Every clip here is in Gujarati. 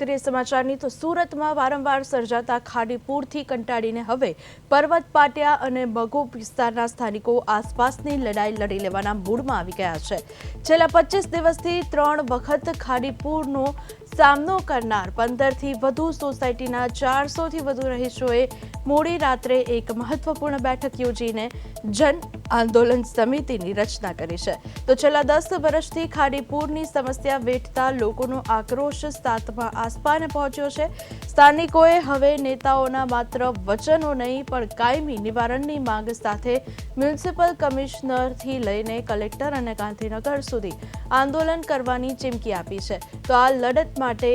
કરીએ સમાચારની તો સુરતમાં વારંવાર સર્જાતા ખાડીપૂરથી કંટાળીને હવે પર્વત પાટિયા અને મગોબ વિસ્તારના સ્થાનિકો આસપાસની લડાઈ લડી લેવાના મૂડમાં આવી ગયા છે। છેલ્લા 25 દિવસથી 3 વખત ખાડીપૂરનો સામનો કરનાર 15થી વધુ સોસાયટીના 400થી વધુ રહીશોએ મોડી રાત્રે એક મહત્વપૂર્ણ બેઠક યોજીને જન આંદોલન સમિતિની રચના કરી છે। તો છેલ્લા 10 વર્ષથી ખાડીપૂરની સમસ્યા વેઠતા લોકોનો આક્રોશ સાતમા આસપાને પહોંચ્યો છે। સ્થાનિકોએ હવે નેતાઓના માત્ર વચનો નહીં પણ કાયમી નિવારણની માંગ સાથે મ્યુનિસિપલ કમિશનરથી લઈને કલેક્ટર અને ગાંધીનગર સુધી આંદોલન કરવાની ચીમકી આપી છે। તો આ લડત માટે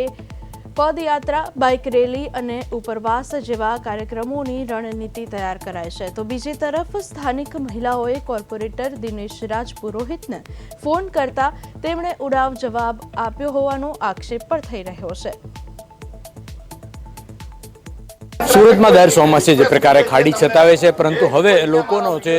પદયાત્રા, બાઇક રેલી અને ઉપરવાસ જેવા કાર્યક્રમોની રણનીતિ તૈયાર કરાઈ છે। તો બીજી તરફ સ્થાનિક મહિલાઓએ કોર્પોરેટર દિનેશ રાજ પુરોહિતને ફોન કરતા તેમણે ઉડાવ જવાબ આપ્યો હોવાનો આક્ષેપ પણ થઈ રહ્યો છે। સુરતમાં દર ચોમાસે જે પ્રકારે ખાડી સતાવે છે, પરંતુ હવે લોકોનો જે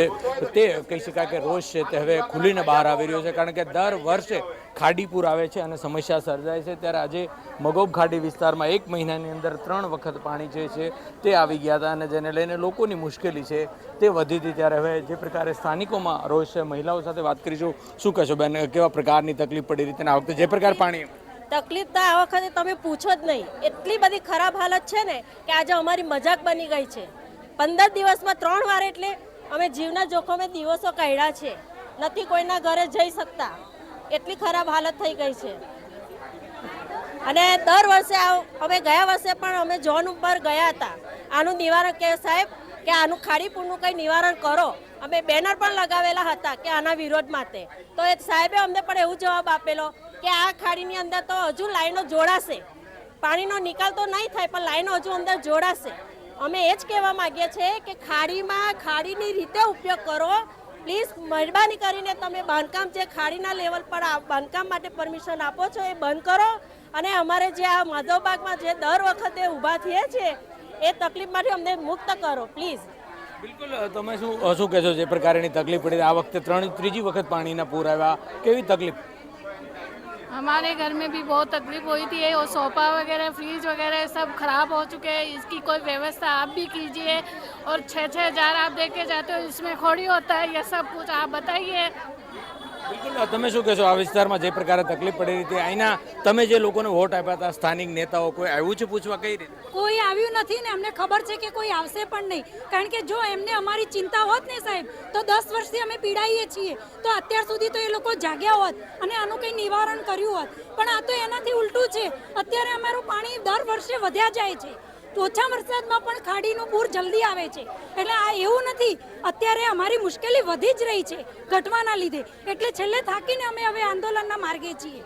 તે કહી શકાય કે રોષ છે તે હવે ખુલીને બહાર આવી રહ્યો છે, કારણ કે દર વર્ષે ખાડીપૂર આવે છે અને સમસ્યા સર્જાય છે। ત્યારે આજે મગોબ ખાડી વિસ્તારમાં 1 મહિનાની અંદર 3 વખત પાણી જે છે તે આવી ગયા હતા અને જેને લઈને લોકોની મુશ્કેલી છે તે વધી હતી। ત્યારે હવે જે પ્રકારે સ્થાનિકોમાં રોષ છે, મહિલાઓ સાથે વાત કરીશું। શું કહેશો બેન, કેવા પ્રકારની તકલીફ પડી રહી હતી આ વખતે જે પ્રકાર પાણી? તકલીફ તો આ વખતે તમે પૂછો જ નહીં, એટલી બધી ખરાબ હાલત છે ને કે આજે અમારી મજાક બની ગઈ છે। 15 દિવસમાં 3 વાર એટલે અમે જીવના જોખમે દિવસો કાઢ્યા છે, નથી કોઈના ઘરે જઈ શકતા, એટલી ખરાબ હાલત થઈ ગઈ છે। અને દર વર્ષે અમે ગયા વર્ષે પણ અમે ઝોન ઉપર ગયા હતા આનું નિવારણ કે સાહેબ કે આનું ખાડીપૂરનું કંઈ નિવારણ કરો। અમે બેનર પણ લગાવેલા હતા કે આના વિરોધ માટે, તો એ સાહેબે અમને પણ એવું જવાબ આપેલો કે આ ખાડીની અંદર તો હજુ લાઈનો જોડાશે, પાણીનો નિકાલ તો નહીં થાય પણ લાઈનો હજુ અંદર જોડાશે। અમે એ જ કહેવા માગીએ છીએ કે ખાડીની રીતે ઉપયોગ કરો પ્લીઝ। મહેરબાની કરીને તમે બાંધકામ જે ખાડીના લેવલ પર બાંધકામ માટે પરમિશન આપો છો એ બંધ કરો અને અમારે જે આ માધવબાગમાં જે દર વખતે ઊભા થઈએ છીએ એ તકલીફમાંથી અમને મુક્ત કરો પ્લીઝ। બિલકુલ, તમે શું કહેશો જે પ્રકારની તકલીફ પડી? આ વખતે ત્રીજી વખત પાણીના પૂર આવ્યા, કેવી તકલીફ? हमारे घर में भी बहुत तकलीफ हुई थी और सोफा वगैरह फ्रिज वगैरह सब खराब हो चुके हैं। इसकी कोई व्यवस्था आप भी कीजिए और 6-6 हज़ार आप दे के जाते हो, इसमें खोड़ी होता है, ये सब कुछ आप बताइए। બિલકુલ, તમે શું કહેશો આ વિસ્તારમાં જે પ્રકારે તકલીફ પડી રહી હતી? અહીંના તમે જે લોકોને વોટ આપ્યા હતા સ્થાનિક નેતાઓ, કોઈ આવ્યું છે પૂછવા? કઈ રીતે? કોઈ આવ્યું નથી ને અમને ખબર છે કે કોઈ આવશે પણ નહીં, કારણ કે જો એમને અમારી ચિંતા હોત ને સાહેબ તો 10 વર્ષથી અમે પીડાઈએ છીએ, તો અત્યાર સુધી તો એ લોકો જાગ્યા હોત અને આનું કંઈ નિવારણ કર્યું હોત, પણ આ તો એનાથી ઉલટું છે। અત્યારે અમારું પાણી દર વર્ષે વધ્યા જાય છે, ઓછા વરસાદમાં પણ ખાડીનું પૂર જલ્દી આવે છે, એટલે આ એવું નથી, અત્યારે અમારી મુશ્કેલી વધી જ રહી છે ઘટવાના લીધે, એટલે છેલ્લે થાકીને અમે હવે આંદોલનના માર્ગે છીએ।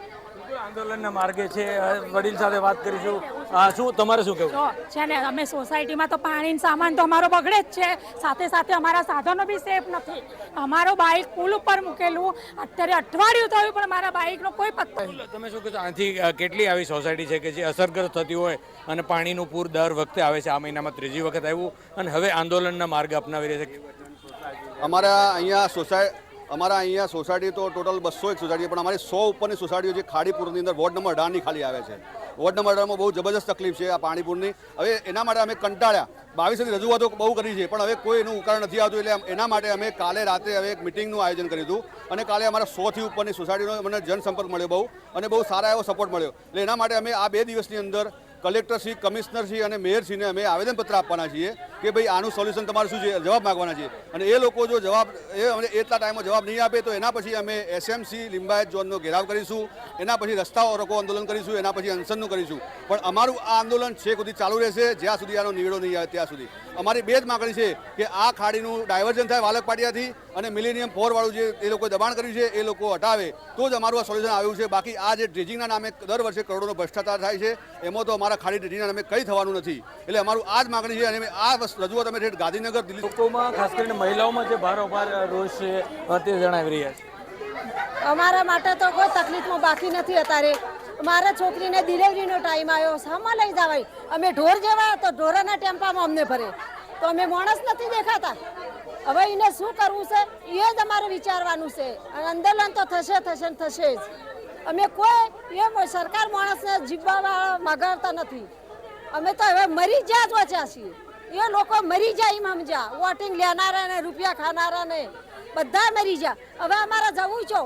આંદોલનના માર્ગે છે, વડીલ સાથે વાત કરીશું। શું તમારે શું કહેવું છે ને? અમે સોસાયટીમાં તો પાણી સામાન તો અમારો બગડે જ છે, સાથે સાથે અમારા સાધનો બી સેફ નથી। અમારો બાઇક પુલ ઉપર મૂકેલું, અત્યારે અઠવાડિયું થયું પણ મારા બાઇકનો કોઈ પત્તો નહીં। તમે શું કહેશો, આથી કેટલી આવી સોસાયટી છે કે જે અસરગ્રસ્ત થતી હોય અને પાણીનું પૂર દર વખતે આવે છે? આ મહિનામાં 3જી વખત આવ્યું અને હવે આંદોલનના માર્ગ અપનાવી રહ્યા છે। અમારા અહીંયા સોસાયટી તો ટોટલ 201 સોસાયટી, પણ અમારી 100 ઉપરની સોસાયટીઓ જે ખાડીપૂરની અંદર વોર્ડ નંબર 18ની ખાલી આવે છે। વોર્ડ નંબર 18માં બહુ જબરદસ્ત તકલીફ છે આ પાણીપૂરની। હવે એના માટે અમે કંટાળ્યા, 22 રજૂઆતો બહુ કરી છે પણ હવે કોઈ એનું ઉકાળ નથી આવતું, એટલે એના માટે અમે કાલે રાતે હવે એક મિટિંગનું આયોજન કર્યું હતું અને કાલે અમારા 100થી ઉપરની સોસાયટીનો મને જનસંપર્ક મળ્યો બહુ, અને બહુ સારા એવો સપોર્ટ મળ્યો। એટલે એના માટે અમે આ 2 દિવસની અંદર કલેક્ટરશ્રી, કમિશનરશ્રી અને મેયરશ્રીને અમે આવેદનપત્ર આપવાના છીએ કે ભાઈ આનું સોલ્યુશન તમારું શું છે, જવાબ માગવાના છીએ। અને એ લોકો જો જવાબ એટલા ટાઈમમાં જવાબ નહીં આપે તો એના પછી અમે SMC લિંબાયત ઝોનનો ઘેરાવ કરીશું, એના પછી રસ્તાઓ રોકો આંદોલન કરીશું, એના પછી અનશનનું કરીશું, પણ અમારું આ આંદોલન છેક સુધી ચાલુ રહેશે જ્યાં સુધી આનો નિવેડો નહીં આવે ત્યાં સુધી। અમારી 2 જ માગણી છે કે આ ખાડીનું ડાયવર્ઝન થાય વાલક પાટિયાથી અને મિલેનિયમ 4 વાળું જે એ લોકોએ દબાણ કર્યું છે એ લોકો હટાવે તો જ અમારું આ સોલ્યુશન આવ્યું છે। બાકી આ જે ડ્રેજિંગના નામે દર વર્ષે કરોડોનો ભ્રષ્ટાચાર થાય છે એમાં તો અમારા ખાડી ડ્રેજિંગના નામે કંઈ થવાનું નથી। એટલે અમારું આ જ માગણી છે અને આ રજૂઆત અમે ગાંધીનગર, દિલ્હી લોકોમાં ખાસ કરીને મહિલાઓમાં જે ભારોભાર રોષ છે તે જણાવી રહ્યા છે। અમારા માટે તો કોઈ તકલીફમાં બાકી નથી। અત્યારે મારા છોકરીને ડિલિવરીનો ટાઈમ આવ્યો, શામાં લઈ જવાય? અમે ઢોર જેવા તો ઢોરાના ટેમ્પામાં અમને ભરે, તો અમે માણસ નથી દેખાતા। હવે એને શું કરવું છે એ જ અમારે વિચારવાનું છે, અને આંદોલન તો થશે જ। અમે કોઈ એ સરકાર માણસને જીવવા માગતા નથી. અમે તો હવે મરી જ્યાં જ વચ્યા છીએ. એ લોકો મરી જાય એમ સમજ્યા, વોટિંગ લેનારા ને રૂપિયા ખાનારા ને બધા મરી જાય. હવે અમારે જવું છો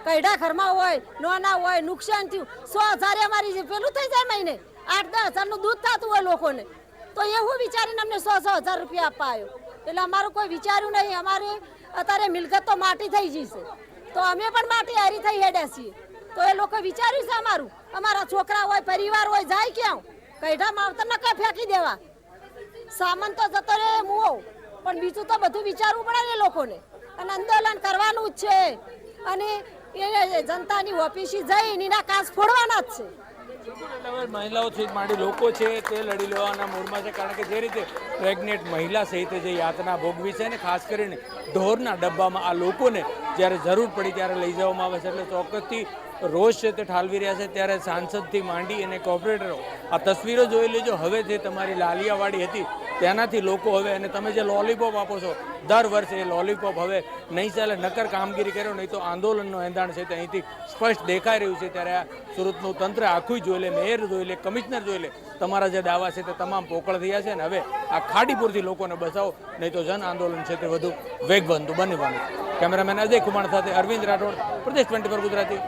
કઈડા ઘરમાં હોય નાના હોય નુકસાન થયું 100,000 અમારી પેલું થઈ જાય મહિને 8-10,000 દૂધ થતું હોય લોકોને, તો એવું વિચારીને અમને 100,000 રૂપિયા આપવા આવ્યો. એટલે અમારું કોઈ વિચાર્યું નહીં. અમારે અત્યારે મિલકત તો માટી થઈ જશે, તો અમે પણ માટી હારી થઈ હેડ્યા છીએ. તો એ લોકો વિચાર્યું છે અમારું, અમારા છોકરા હોય પરિવાર હોય જાય ક્યાં? કઈડા માવતર ન કઈ ફેંકી દેવા, સામાન તો જતો રહે મુઓ, પણ બીજું તો બધું વિચારવું પડે ને લોકોને. અને આંદોલન કરવાનું જ છે અને એ જનતાની ઓફિસે જઈને એના કાસ ફોડવાના જ છે. હવે મહિલાઓથી માંડી લોકો છે તે લડી લેવાના મૂડમાં છે, કારણ કે જે રીતે પ્રેગ્નેન્ટ મહિલા સહિત જે યાતના ભોગવી છે ને, ખાસ કરીને ઢોરના ડબ્બામાં આ લોકોને જ્યારે જરૂર પડી ત્યારે લઈ જવામાં આવે છે. એટલે ચોક્કસથી રોષ છે તે ઠાલવી રહ્યા છે. ત્યારે સાંસદથી માંડી અને કોર્પોરેટરો આ તસવીરો જોઈ લેજો. હવે જે તમારી લાલિયાવાડી હતી તેનાથી લોકો હવે, અને તમે જે લોલીપોપ આપો છો દર વર્ષે, એ લોલીપોપ હવે નહીં ચાલે. નક્કર કામગીરી કર્યો નહીં તો આંદોલનનો એંધાણ છે તે અહીંથી સ્પષ્ટ દેખાઈ રહ્યું છે. ત્યારે આ સુરતનું તંત્ર આખું જોઈ લે, મેયર જોઈ લે, કમિશનર જોઈ લે, તમારા જે દાવા છે તે તમામ પોકળ થયા છે. અને હવે આ ખાડીપુરથી લોકોને બચાવો, નહીં તો જન આંદોલન છે તે વધુ વેગવંતુ બનવાનું. કેમેરામેન અજય કુમાર સાથે અરવિંદ રાઠોડ, પ્રદેશ 24 ગુજરાતી.